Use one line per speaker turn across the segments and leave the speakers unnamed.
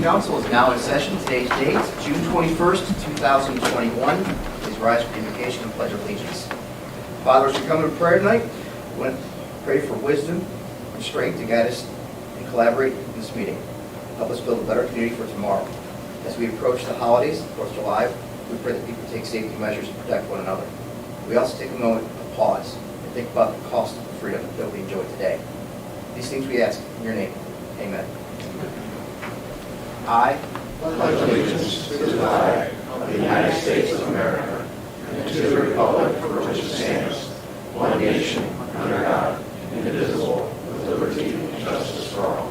City Council is now in session. Today's date, June 21st, 2021. Please rise for the invocation and pledge of allegiance. Father, as we come to prayer tonight, we want to pray for wisdom and strength to guide us and collaborate in this meeting. Help us build a better community for tomorrow. As we approach the holidays, 4th of July, we pray that people take safety measures to protect one another. We also take a moment to pause and think about the cost of the freedom that we enjoy today. These things we ask in your name. Amen. I
pledge allegiance to the flag of the United States of America and to the republic for which it stands, one nation, under God, indivisible, with liberty and justice for all.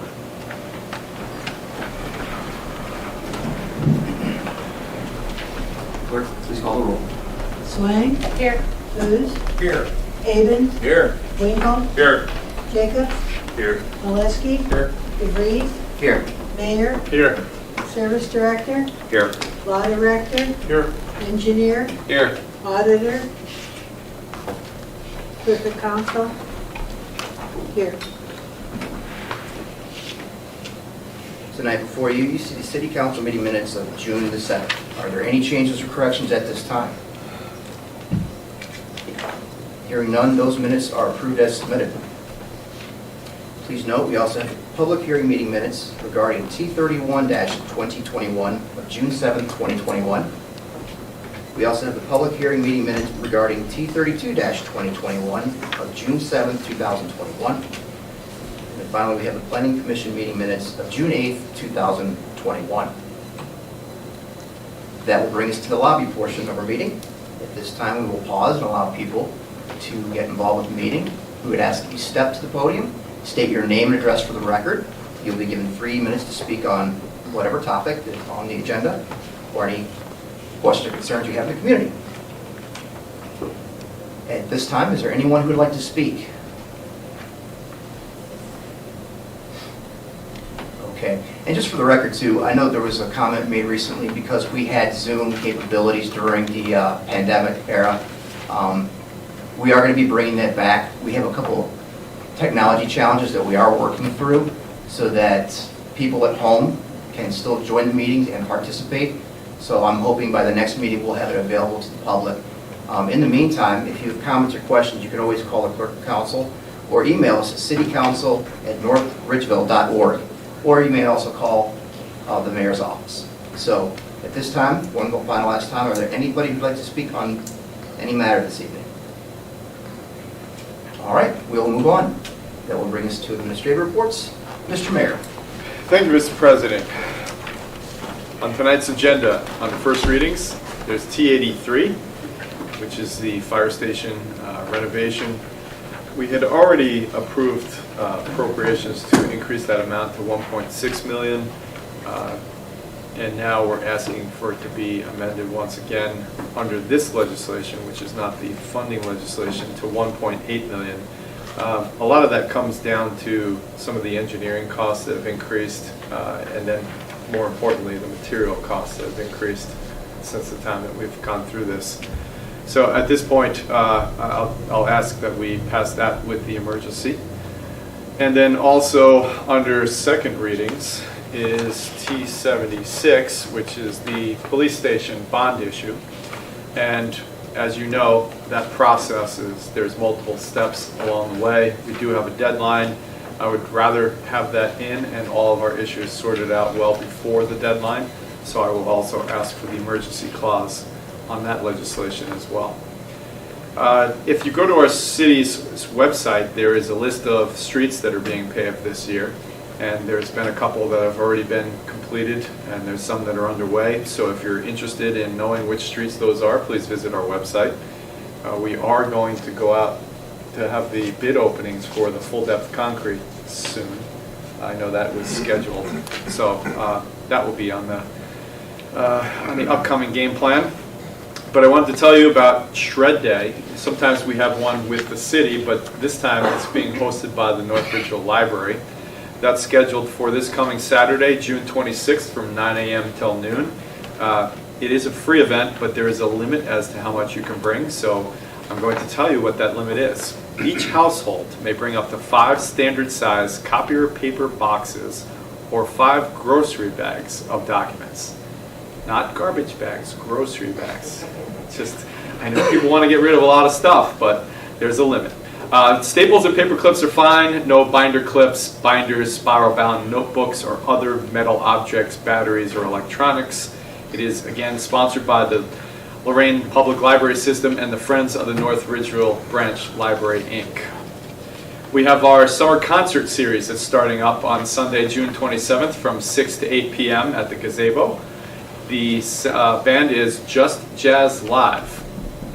Clerk, please call the roll.
Swain.
Here.
Booz.
Here.
Aben.
Here.
Winkle.
Here.
Jacobs.
Here.
Maleski.
Here.
DeVries.
Here.
Mayor.
Here.
Service Director.
Here.
Law Director.
Here.
Engineer.
Here.
Auditor. Clerk of Council. Here.
Tonight before you see the City Council meeting minutes of June the 7th. Are there any changes or corrections at this time? Hearing none, those minutes are approved as submitted. Please note, we also have public hearing meeting minutes regarding T31-2021 of June 7th, 2021. We also have the public hearing meeting minutes regarding T32-2021 of June 7th, 2021. And finally, we have the Planning Commission meeting minutes of June 8th, 2021. That will bring us to the lobby portion of our meeting. At this time, we will pause and allow people to get involved with the meeting. We would ask that you step to the podium, state your name and address for the record. You'll be given 3 minutes to speak on whatever topic is on the agenda or any questions or concerns you have in the community. At this time, is there anyone who would like to speak? Okay, and just for the record too, I know there was a comment made recently because we had Zoom capabilities during the pandemic era. We are going to be bringing that back. We have a couple technology challenges that we are working through so that people at home can still join the meetings and participate. So I'm hoping by the next meeting we'll have it available to the public. In the meantime, if you have comments or questions, you can always call the Clerk of Council or email us at citycouncil@northridgeville.org. Or you may also call the mayor's office. So at this time, one final last time, are there anybody who'd like to speak on any matter this evening? All right, we'll move on. That will bring us to administrative reports. Mr. Mayor.
Thank you, Mr. President. On tonight's agenda, on the first readings, there's T83, which is the fire station renovation. We had already approved appropriations to increase that amount to $1.6 million, and now we're asking for it to be amended once again under this legislation, which is not the funding legislation, to $1.8 million. A lot of that comes down to some of the engineering costs that have increased, and then more importantly, the material costs that have increased since the time that we've gone through this. So at this point, I'll ask that we pass that with the emergency. And then also under second readings is T76, which is the police station bond issue. And as you know, that process there's multiple steps along the way. We do have a deadline. I would rather have that in and all of our issues sorted out well before the deadline. So I will also ask for the emergency clause on that legislation as well. If you go to our city's website, there is a list of streets that are being paved this year, and there's been a couple that have already been completed, and there's some that are underway. So if you're interested in knowing which streets those are, please visit our website. We are going to go out to have the bid openings for the full depth concrete soon. I know that was scheduled, so that will be on the upcoming game plan. But I wanted to tell you about Shred Day. Sometimes we have one with the city, but this time it's being hosted by the North Ridgeville Library. That's scheduled for this coming Saturday, June 26th from 9 a.m. till noon. It is a free event, but there is a limit as to how much you can bring, so I'm going to tell you what that limit is. Each household may bring up to 5 standard size copier paper boxes or 5 grocery bags of documents. Not garbage bags, grocery bags. It's just, I know people want to get rid of a lot of stuff, but there's a limit. Staples and paper clips are fine. No binder clips, binders, spiral-bound notebooks, or other metal objects, batteries, or electronics. It is, again, sponsored by the Lorraine Public Library System and the Friends of the North Ridgeville Branch Library, Inc. We have our summer concert series that's starting up on Sunday, June 27th from 6 to 8 p.m. at the gazebo. The band is Just Jazz Live.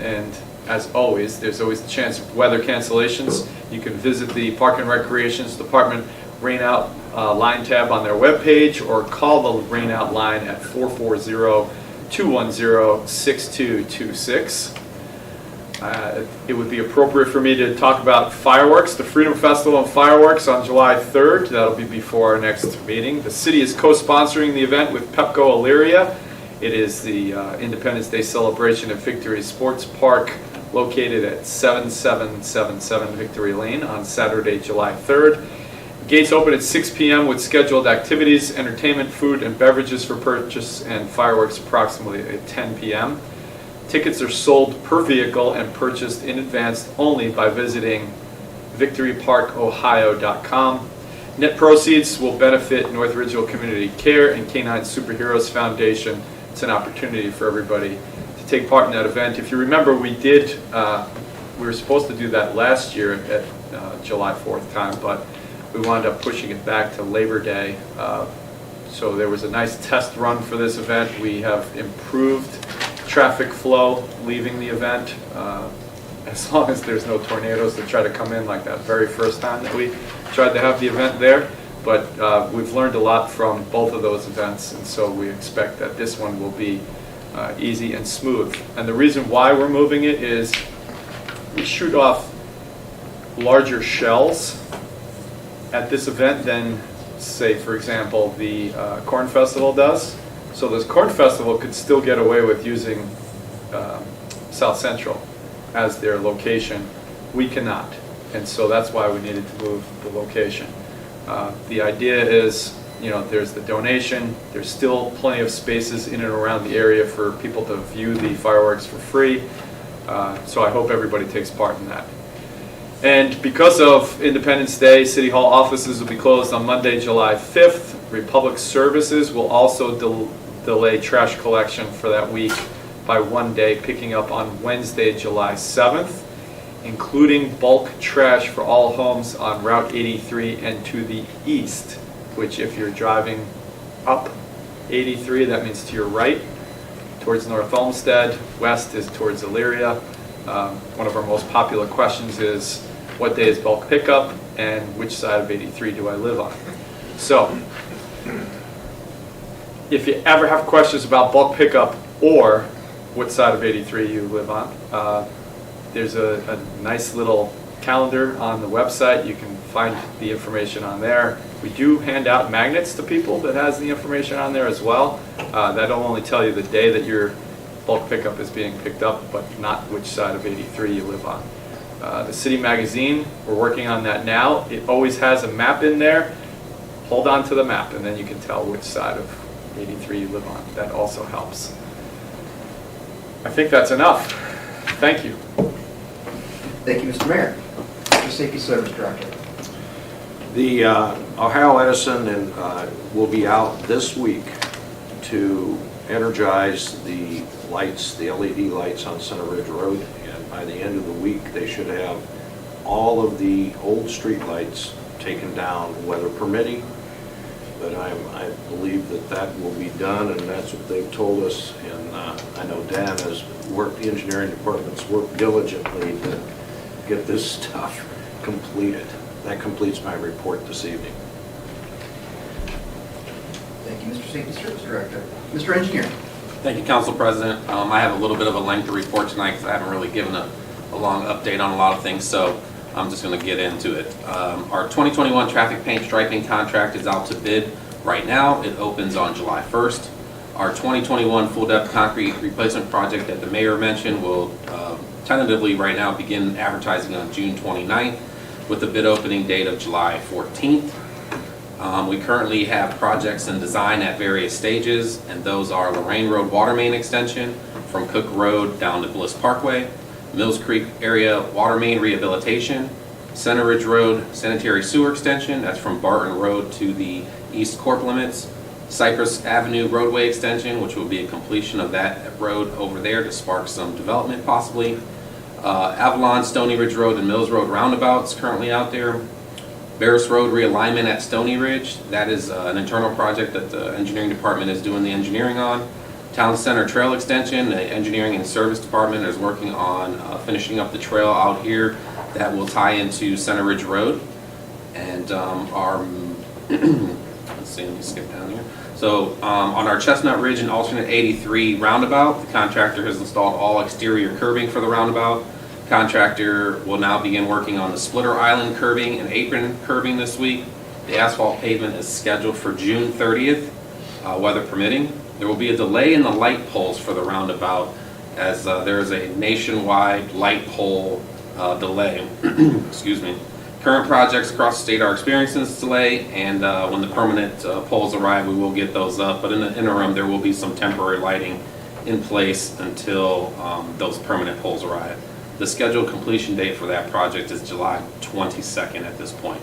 And as always, there's always the chance of weather cancellations. You can visit the Park and Recreations Department Rain Out line tab on their webpage, or call the Rain Out line at 440-210-6226. It would be appropriate for me to talk about fireworks, the Freedom Festival and fireworks on July 3rd. That'll be before our next meeting. The city is co-sponsoring the event with Pepco Elyria. It is the Independence Day celebration at Victory Sports Park, located at 7777 Victory Lane on Saturday, July 3rd. Gates open at 6 p.m. with scheduled activities, entertainment, food, and beverages for purchase, and fireworks approximately at 10 p.m. Tickets are sold per vehicle and purchased in advance only by visiting victoryparkohio.com. Net proceeds will benefit North Ridgeville Community Care and Canine Superheroes Foundation. It's an opportunity for everybody to take part in that event. If you remember, we were supposed to do that last year at July 4th time, but we wound up pushing it back to Labor Day. So there was a nice test run for this event. We have improved traffic flow leaving the event, as long as there's no tornadoes that try to come in like that very first time that we tried to have the event there. But we've learned a lot from both of those events, and so we expect that this one will be easy and smooth. And the reason why we're moving it is we shoot off larger shells at this event than, say, for example, the Corn Festival does. So this Corn Festival could still get away with using South Central as their location. We cannot, and so that's why we needed to move the location. The idea is, there's the donation. There's still plenty of spaces in and around the area for people to view the fireworks for free. So I hope everybody takes part in that. And because of Independence Day, City Hall offices will be closed on Monday, July 5th. Republic Services will also delay trash collection for that week by 1 day, picking up on Wednesday, July 7th, including bulk trash for all homes on Route 83 and to the east, which if you're driving up 83, that means to your right, towards North Olmsted. West is towards Elyria. One of our most popular questions is, what day is bulk pickup, and which side of 83 do I live on? So, if you ever have questions about bulk pickup or what side of 83 you live on, there's a nice little calendar on the website. You can find the information on there. We do hand out magnets to people that has the information on there as well. That'll only tell you the day that your bulk pickup is being picked up, but not which side of 83 you live on. The City Magazine, we're working on that now. It always has a map in there. Hold on to the map, and then you can tell which side of 83 you live on. That also helps. I think that's enough. Thank you.
Thank you, Mr. Mayor. Mr. Safety Service Director.
The Ohio Edison will be out this week to energize the lights, the LED lights on Center Ridge Road, and by the end of the week they should have all of the old street lights taken down, weather permitting. But I believe that will be done, and that's what they've told us. And I know Dan has worked, the engineering department's worked diligently to get this stuff completed. That completes my report this evening.
Thank you, Mr. Safety Service Director. Mr. Engineer.
Thank you, Council President. I have a little bit of a lengthy report tonight because I haven't really given a long update on a lot of things, so I'm just going to get into it. Our 2021 traffic paint striping contract is out to bid right now. It opens on July 1st. Our 2021 full depth concrete replacement project that the mayor mentioned will tentatively right now begin advertising on June 29th with the bid opening date of July 14th. We currently have projects in design at various stages, and those are Lorraine Road Water Main Extension from Cook Road down to Bliss Parkway, Mills Creek Area Water Main Rehabilitation, Center Ridge Road Sanitary Sewer Extension, that's from Barton Road to the East Corp limits, Cypress Avenue Roadway Extension, which will be a completion of that road over there to spark some development possibly. Avalon, Stony Ridge Road, and Mills Road Roundabouts currently out there. Barris Road realignment at Stony Ridge, that is an internal project that the engineering department is doing the engineering on. Town Center Trail Extension, the engineering and service department is working on finishing up the trail out here that will tie into Center Ridge Road. And let's see, let me skip down here. So on our Chestnut Ridge and alternate 83 roundabout, the contractor has installed all exterior curbing for the roundabout. Contractor will now begin working on the splitter island curbing and apron curbing this week. The asphalt pavement is scheduled for June 30th, weather permitting. There will be a delay in the light poles for the roundabout as there is a nationwide light pole delay. Excuse me. Current projects across the state are experiencing this delay, and when the permanent poles arrive, we will get those up. But in the interim, there will be some temporary lighting in place until those permanent poles arrive. The scheduled completion date for that project is July 22nd at this point.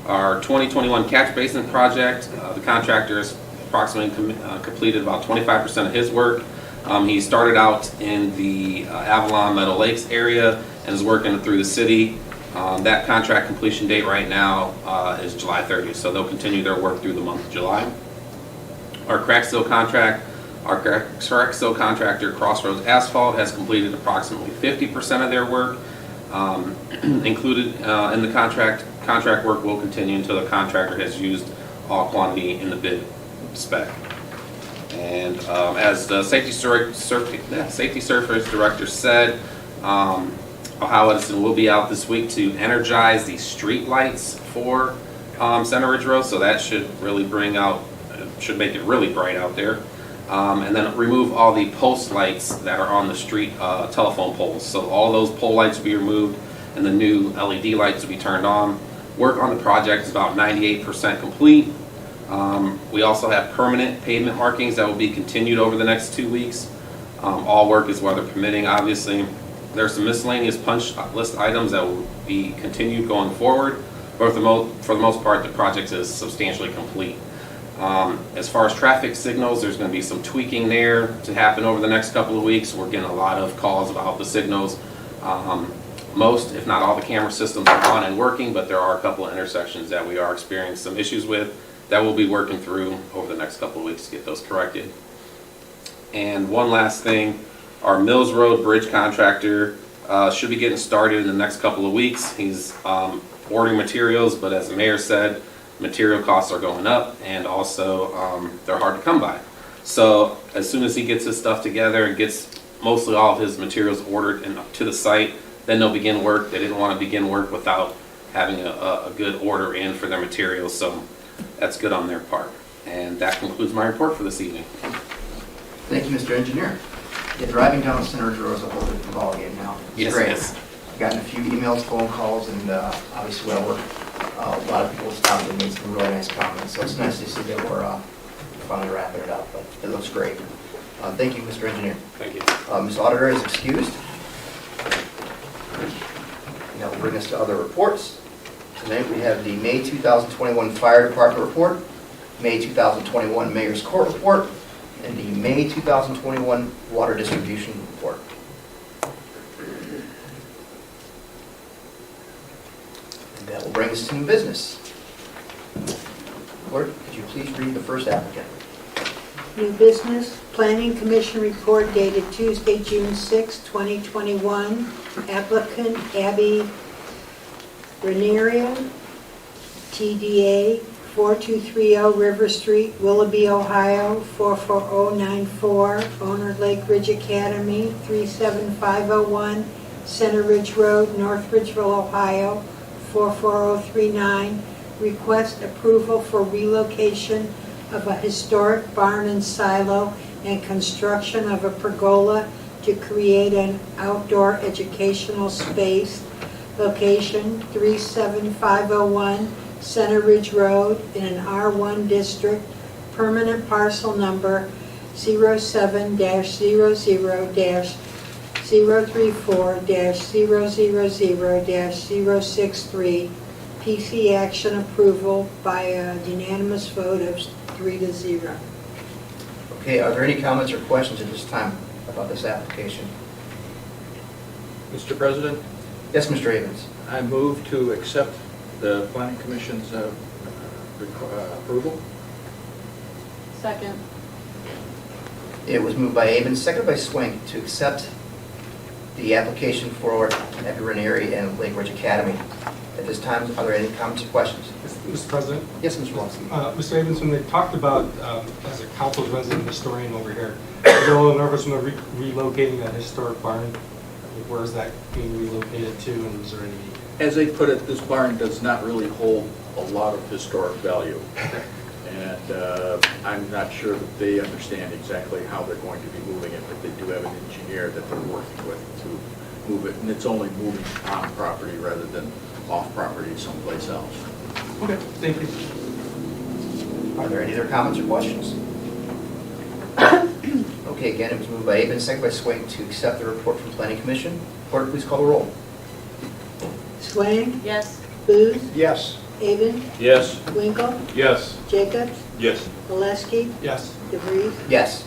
Our 2021 catch basin project, the contractor has approximately completed about 25% of his work. He started out in the Avalon Meadow Lakes area and is working through the city. That contract completion date right now is July 30th, so they'll continue their work through the month of July. Our crack seal contractor, Crossroads Asphalt, has completed approximately 50% of their work. Included in the contract work will continue until the contractor has used all quantity in the bid spec. And as the Safety Service Director said, Ohio Edison will be out this week to energize the street lights for Center Ridge Road, so that should really should make it really bright out there. And then remove all the post lights that are on the street telephone poles. So all those pole lights will be removed and the new LED lights will be turned on. Work on the project is about 98% complete. We also have permanent pavement markings that will be continued over the next 2 weeks. All work is weather permitting, obviously. There's some miscellaneous punch list items that will be continued going forward, but for the most part, the project is substantially complete. As far as traffic signals, there's going to be some tweaking there to happen over the next couple of weeks. We're getting a lot of calls about the signals. Most, if not all, the camera systems are on and working, but there are a couple of intersections that we are experiencing some issues with that we'll be working through over the next couple of weeks to get those corrected. And one last thing, our Mills Road bridge contractor should be getting started in the next couple of weeks. He's ordering materials, but as the mayor said, material costs are going up, and also they're hard to come by. So as soon as he gets his stuff together and gets mostly all of his materials ordered and up to the site, then they'll begin work. They didn't want to begin work without having a good order in for their materials, so that's good on their part. And that concludes my report for this evening.
Thank you, Mr. Engineer. Yeah, driving down the Center Ridge Road is a whole different ballgame now. It's
Yes,
great.
yes.
I've gotten a few emails, phone calls, and obviously where I work, a lot of people stopped and made some really nice comments. So it's nice to see that we're finally wrapping it up, but it looks great. Thank you, Mr. Engineer.
Thank you.
Ms. Auditor is excused. And that will bring us to other reports. Tonight we have the May 2021 Fire Department report, May 2021 Mayor's Court report, and the May 2021 Water Distribution report. And that will bring us to new business. Clerk, could you please read the first applicant?
New business, Planning Commission report dated Tuesday, June 6, 2021. Applicant Abby Ranierian, TDA 4230 River Street, Willoughby, Ohio 44094. Owner Lake Ridge Academy 37501 Center Ridge Road, North Ridgeville, Ohio 44039. Request approval for relocation of a historic barn and silo and construction of a pergola to create an outdoor educational space. Location 37501 Center Ridge Road in an R1 district. Permanent parcel number 07-0-0-034-000-063. PC action approval by a unanimous vote of 3-0.
Okay, are there any comments or questions at this time about this application?
Mr. President,
Yes, Mr. Havens.
I move to accept the Planning Commission's approval.
Second.
It was moved by Avens, seconded by Swink, to accept the application for Epi Ranieri and Lake Ridge Academy. At this time, are there any comments or questions?
Mr. President,
Yes, Mr. Lawson.
Mr. Havens, when they talked about, as a council's resident historian over here, you're a little nervous when they're relocating that historic barn. Where is that being relocated to, and is there any?
As they put it, this barn does not really hold a lot of historic value. And I'm not sure that they understand exactly how they're going to be moving it, but they do have an engineer that they're working with to move it. And it's only moving on property rather than off property someplace else.
Okay, thank you.
Are there any other comments or questions? Okay, again, it was moved by Avens, seconded by Swink, to accept the report from Planning Commission. Clerk, please call the roll.
Swain,
Yes.
Booth,
Yes.
Avon,
Yes.
Winkle,
Yes.
Jacobs,
Yes.
Valesky,
Yes.
DeVries.
Yes.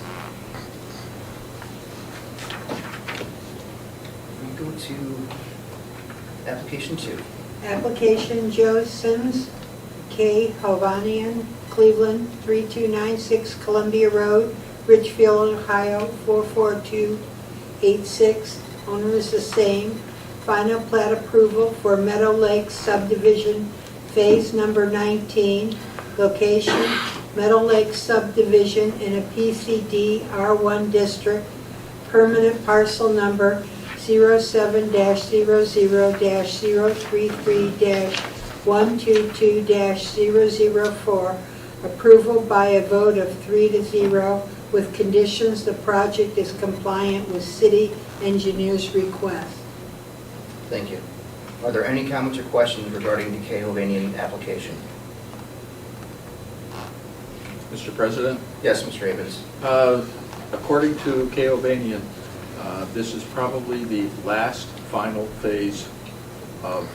We go to application 2.
Application Joe Sims, K. Hovanian, Cleveland, 3296 Columbia Road, Richfield, Ohio, 44286. Owner is the same. Final plat approval for Meadow Lake subdivision, phase number 19. Location, Meadow Lake subdivision in a PCD R1 district. Permanent parcel number 07-00-033-122-004. Approval by a vote of 3-0 with conditions the project is compliant with city engineer's request.
Thank you. Are there any comments or questions regarding the K. Hovanian application?
Mr. President,
Yes, Mr. Havens.
according to K.O.Banian, this is probably the last final phase of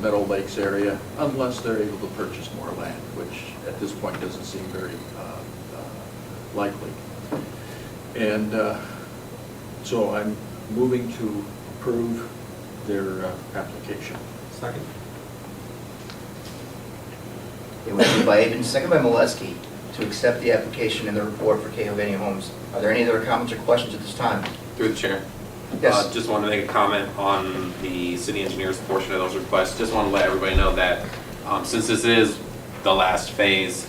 Meadow Lakes area, unless they're able to purchase more land, which at this point doesn't seem very likely. And so I'm moving to approve their application.
Second.
It was moved by Avens, seconded by Molesky, to accept the application and the report for K. Hovanian Homes. Are there any other comments or questions at this time?
Through the chair.
Yes.
Just wanted to make a comment on the city engineer's portion of those requests. Just want to let everybody know that since this is the last phase,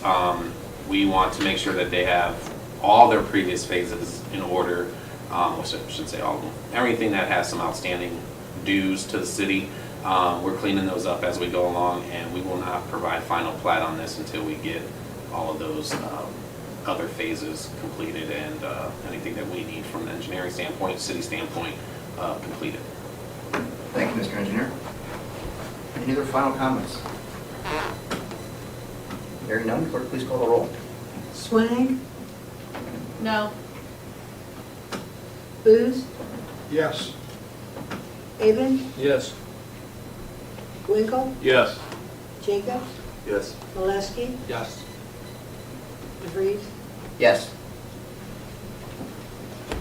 we want to make sure that they have all their previous phases in order. I shouldn't say all of them. Everything that has some outstanding dues to the city, we're cleaning those up as we go along, and we will not provide final plat on this until we get all of those other phases completed and anything that we need from an engineering standpoint, city standpoint, completed.
Thank you, Mr. Engineer. Any other final comments? Hearing none, clerk, please call the roll.
Swain,
No.
Booth,
Yes.
Avon,
Yes.
Winkle,
Yes.
Jacobs,
Yes.
Valesky,
Yes.
DeVries.
Yes.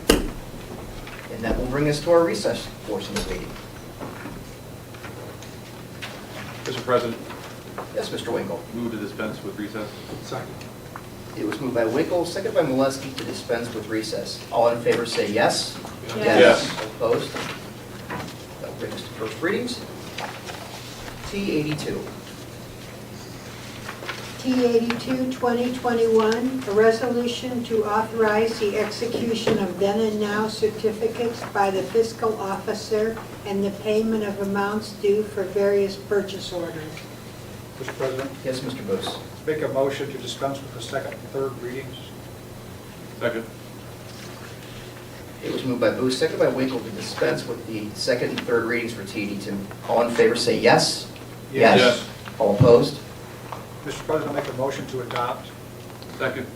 And that will bring us to our recess portion of the meeting.
Mr. President,
Yes, Mr. Winkle.
move to dispense with recess.
Second.
It was moved by Winkle, seconded by Molesky to dispense with recess. All in favor say yes.
Yes.
Opposed? That will bring us to first readings. T82.
T82, 2021, a resolution to authorize the execution of then and now certificates by the fiscal officer and the payment of amounts due for various purchase orders.
Mr. President,
Yes, Mr. Booth.
make a motion to dispense with the second and third readings.
Second.
It was moved by Booth, seconded by Winkle to dispense with the second and third readings for TED2. All in favor say yes.
Yes.
All opposed?
Mr. President, I'll make a motion to adopt.
Second.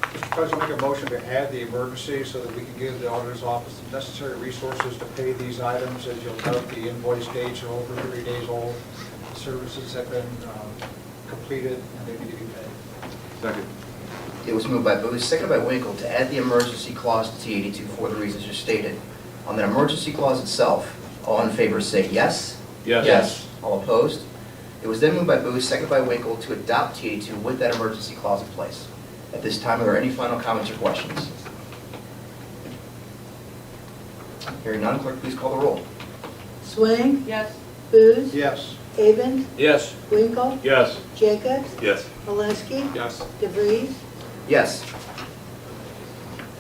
Mr. President, I'll make a motion to add the emergency so that we can give the auditor's office the necessary resources to pay these items. As you'll note, the invoice dates are over 3 days old. The services have been completed and they need to be paid.
Second.
It was moved by Booth, seconded by Winkle to add the emergency clause to T82 for the reasons just stated. On the emergency clause itself, all in favor say yes. All opposed? It was then moved by Booth, seconded by Winkle to adopt T82 with that emergency clause in place. At this time, are there any final comments or questions? Hearing none, clerk, please call the roll.
Swain,
Yes.
Booth,
Yes.
Avon,
Yes.
Winkle,
Yes.
Jacobs,
Yes.
Malinsky,
Yes.
DeVries.
Yes.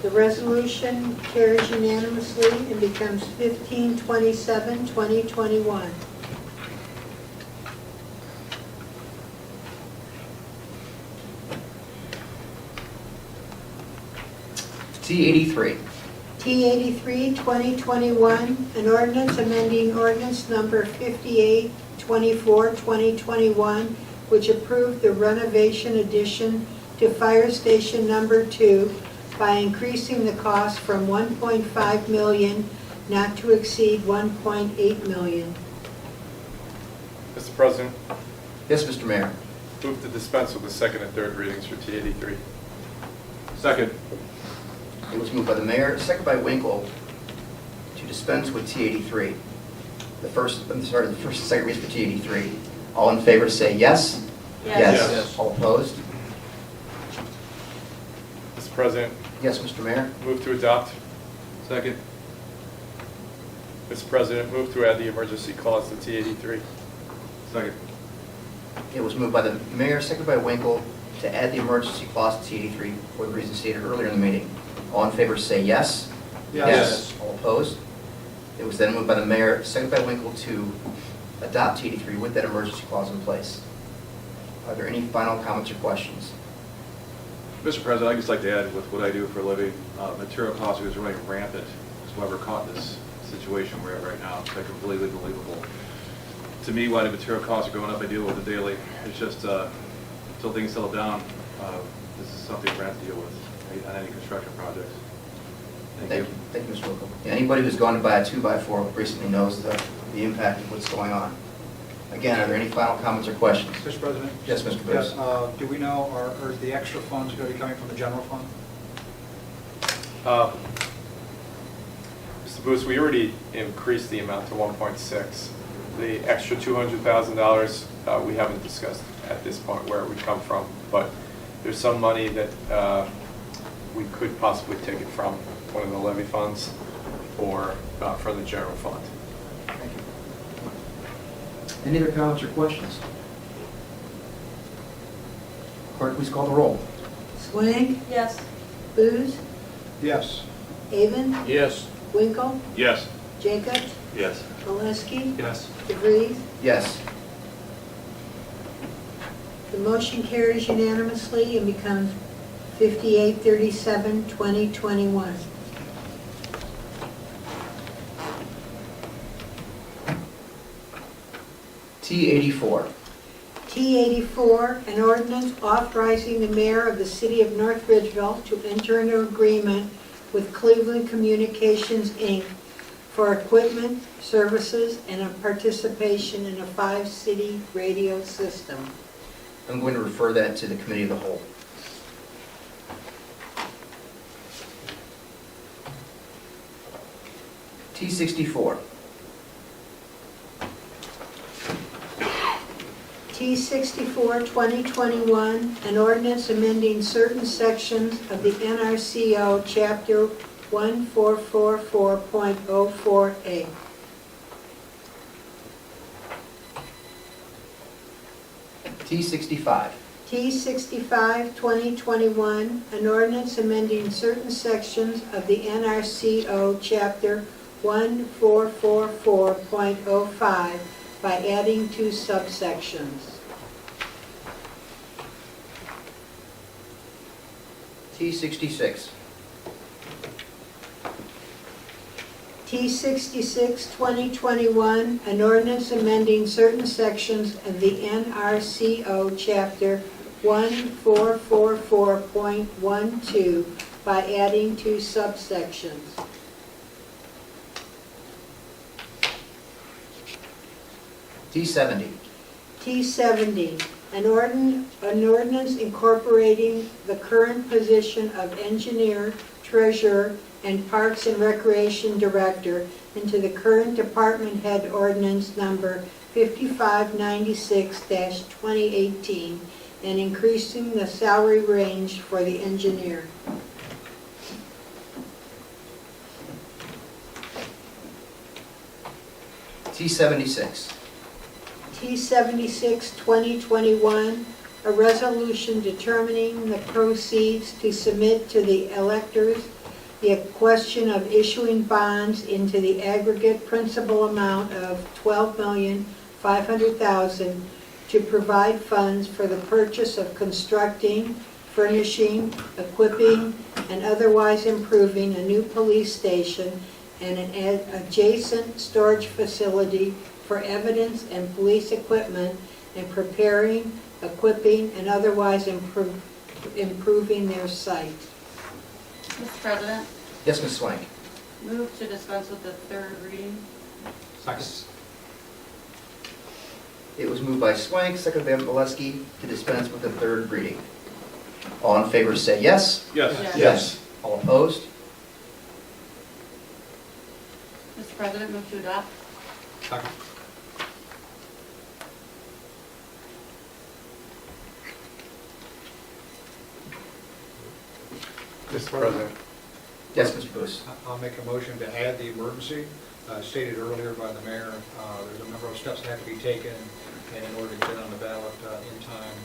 The resolution carries unanimously and becomes 1527-2021.
T83.
T83, 2021, an ordinance amending ordinance number 5824, 2021, which approved the renovation addition to Fire Station Number 2 by increasing the cost from $1.5 million not to exceed $1.8 million.
Mr. President,
Yes, Mr. Mayor.
move to dispense with the second and third readings for T83.
Second.
It was moved by the mayor, seconded by Winkle to dispense with T83. The first and second reading for T83. All in favor say yes.
Yes.
All opposed?
Mr. President,
Yes, Mr. Mayor.
move to adopt.
Second.
Mr. President, move to add the emergency clause to T83.
Second.
It was moved by the mayor, seconded by Winkle to add the emergency clause to T83 for the reasons stated earlier in the meeting. All in favor say yes.
Yes.
All opposed? It was then moved by the mayor, seconded by Winkle to adopt T83 with that emergency clause in place. Are there any final comments or questions?
Mr. President, I'd just like to add with what I do for a living, material costs are running rampant. That's why we're caught in this situation we're at right now. It's like completely unbelievable. To me, why the material costs are going up, I deal with it daily. It's just, until things settle down, this is something we're going to have to deal with on any construction projects. Thank you.
Thank you, Mr. Winkle. Yeah, anybody who's gone to buy a 2x4 recently knows the impact of what's going on. Again, are there any final comments or questions?
Mr. President?
Yes, Mr.
Yes,
Bruce.
do we know, are the extra funds going to be coming from the general fund?
Mr. Booth, we already increased the amount to 1.6. The extra $200,000, we haven't discussed at this point where it would come from, but there's some money that we could possibly take it from one of the levy funds or from the general fund.
Thank you. Any other comments or questions? Clerk, please call the roll.
Swain,
Yes.
Booth,
Yes.
Avon,
Yes.
Winkle,
Yes.
Jacobs,
Yes.
Malinsky,
Yes.
DeVries.
Yes.
The motion carries unanimously and becomes 5837-2021.
T84.
T84, an ordinance authorizing the mayor of the city of North Ridgeville to enter into agreement with Cleveland Communications, Inc. for equipment, services, and a participation in a 5-city radio system.
I'm going to refer that to the committee of the whole. T64.
T64, 2021, an ordinance amending certain sections of the NRCO Chapter 1444.04A.
T65.
T65, 2021, an ordinance amending certain sections of the NRCO Chapter 1444.05 by adding 2 subsections.
T66.
T66, 2021, an ordinance amending certain sections of the NRCO Chapter 1444.12 by adding 2 subsections.
T70.
T70, an ordinance incorporating the current position of engineer, treasurer, and Parks and Recreation Director into the current department head ordinance number 5596-2018 and increasing the salary range for the engineer.
T76.
T76, 2021, a resolution determining the proceeds to submit to the electors the question of issuing bonds into the aggregate principal amount of $12,500,000 to provide funds for the purchase of constructing, furnishing, equipping, and otherwise improving a new police station and an adjacent storage facility for evidence and police equipment, and preparing, equipping, and otherwise improving their site.
Mr. President,
Yes, Ms. Swank.
move to dispense with the third reading.
Second.
It was moved by Swank, seconded by Valesky, to dispense with the third reading. All in favor say yes.
Yes.
Yes.
All opposed?
Mr. President, move to adopt.
Second.
Mr. President.
Yes, Mr. Booth.
I'll make a motion to add the emergency stated earlier by the mayor. There's a number of steps that have to be taken, and in order to get on the ballot in time,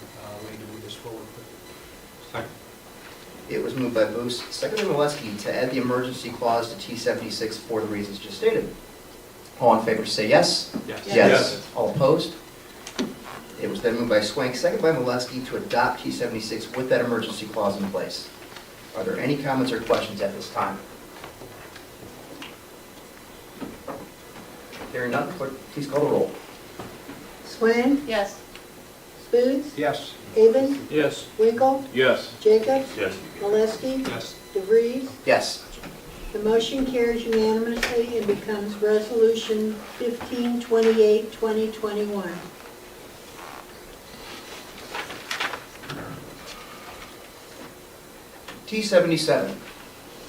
we need to move this forward.
Second.
It was moved by Booth, seconded by Valesky, to add the emergency clause to T76 for the reasons just stated. All in favor say yes.
Yes.
Yes.
All opposed? It was then moved by Swank, seconded by Valesky, to adopt T76 with that emergency clause in place. Are there any comments or questions at this time? Hearing none, clerk, please call the roll.
Swain,
Yes.
Booth,
Yes.
Aben,
Yes.
Winkle,
Yes.
Jacobs,
Yes.
Valesky,
Yes.
DeVries.
Yes.
The motion carries unanimously and becomes Resolution 1528, 2021.
T77.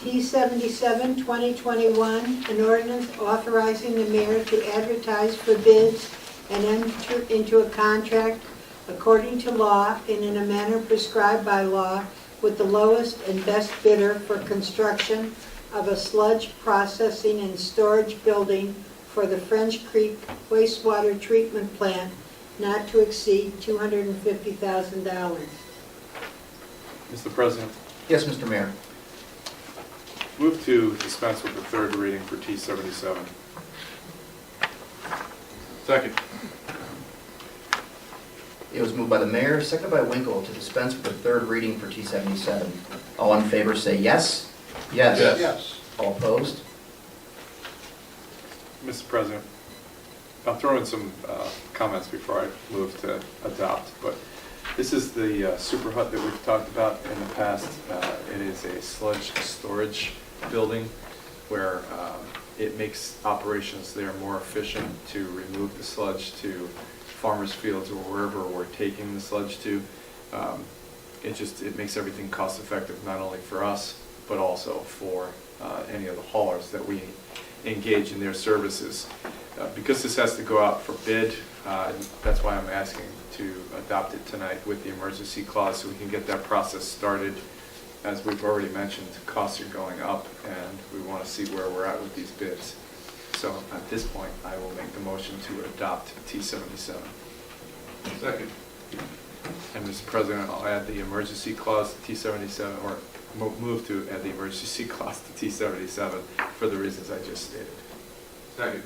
T77, 2021, an ordinance authorizing the mayor to advertise for bids and enter into a contract according to law and in a manner prescribed by law with the lowest and best bidder for construction of a sludge processing and storage building for the French Creek wastewater treatment plant not to exceed $250,000.
Mr. President.
Yes, Mr. Mayor.
Move to dispense with the third reading for T77.
Second.
It was moved by the mayor, seconded by Winkle, to dispense with the third reading for T77. All in favor say yes.
Yes.
Yes.
All opposed?
Mr. President, I'll throw in some comments before I move to adopt, but this is the super hut that we've talked about in the past. It is a sludge storage building where it makes operations there more efficient to remove the sludge to farmers' fields or wherever we're taking the sludge to. It makes everything cost effective, not only for us, but also for any of the haulers that we engage in their services. Because this has to go out for bid, that's why I'm asking to adopt it tonight with the emergency clause so we can get that process started. As we've already mentioned, costs are going up and we want to see where we're at with these bids. So at this point, I will make the motion to adopt T77.
Second.
And Mr. President, I'll add the emergency clause to T77, or move to add the emergency clause to T77 for the reasons I just stated.
Second.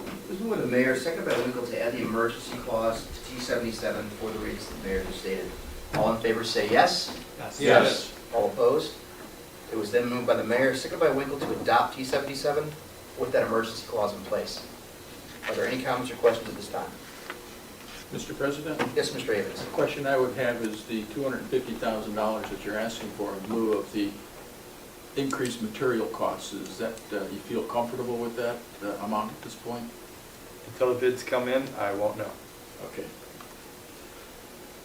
It was moved by the mayor, seconded by Winkle, to add the emergency clause to T77 for the reasons the mayor just stated. All in favor say yes.
Yes.
All opposed? It was then moved by the mayor, seconded by Winkle, to adopt T77. with that emergency clause in place. Are there any comments or questions at this time?
Mr. President?
Yes, Mr. Evans.
The question I would have is the $250,000 that you're asking for in lieu of the increased material costs, is that, you feel comfortable with that amount at this point?
Until the bids come in, I won't know.
Okay.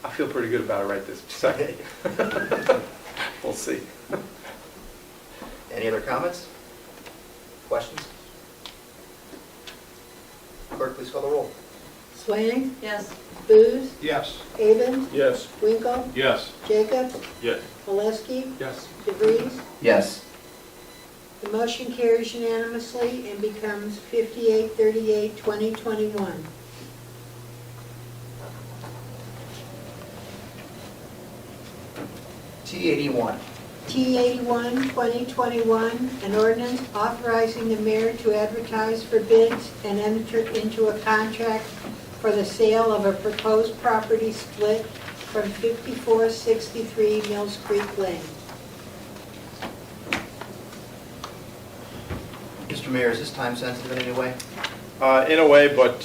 I feel pretty good about it right this second. We'll see.
Any other comments? Questions? Clerk, please call the roll.
Swain,
Yes.
Booth,
Yes.
Avon,
Yes.
Winkle,
Yes.
Jacobs,
Yes.
Yes.
Oleski, DeVries.
Yes.
The motion carries unanimously and becomes 5838, 2021.
T81.
T81, 2021, an ordinance authorizing the mayor to advertise for bids and enter into a contract for the sale of a proposed property split from 5463 Mills Creek Lane.
Mr. Mayor, is this time sensitive in any way?
In a way, but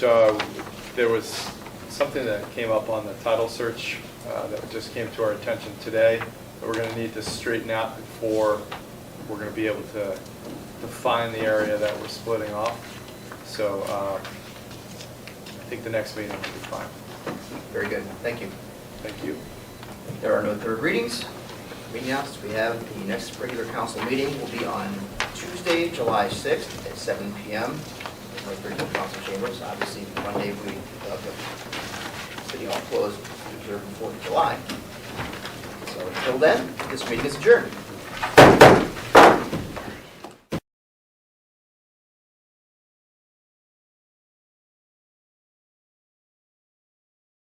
there was something that came up on the title search that just came to our attention today that we're going to need to straighten out before we're going to be able to define the area that we're splitting off. So I think the next meeting will be fine.
Very good. Thank you.
Thank you.
There are no third readings. Meeting announcements, we have the next regular council meeting will be on Tuesday, July 6th at 7 p.m. in the regular council chambers. Obviously, Monday we have the city hall closed to observe the 4th of July. So until then, this meeting is adjourned.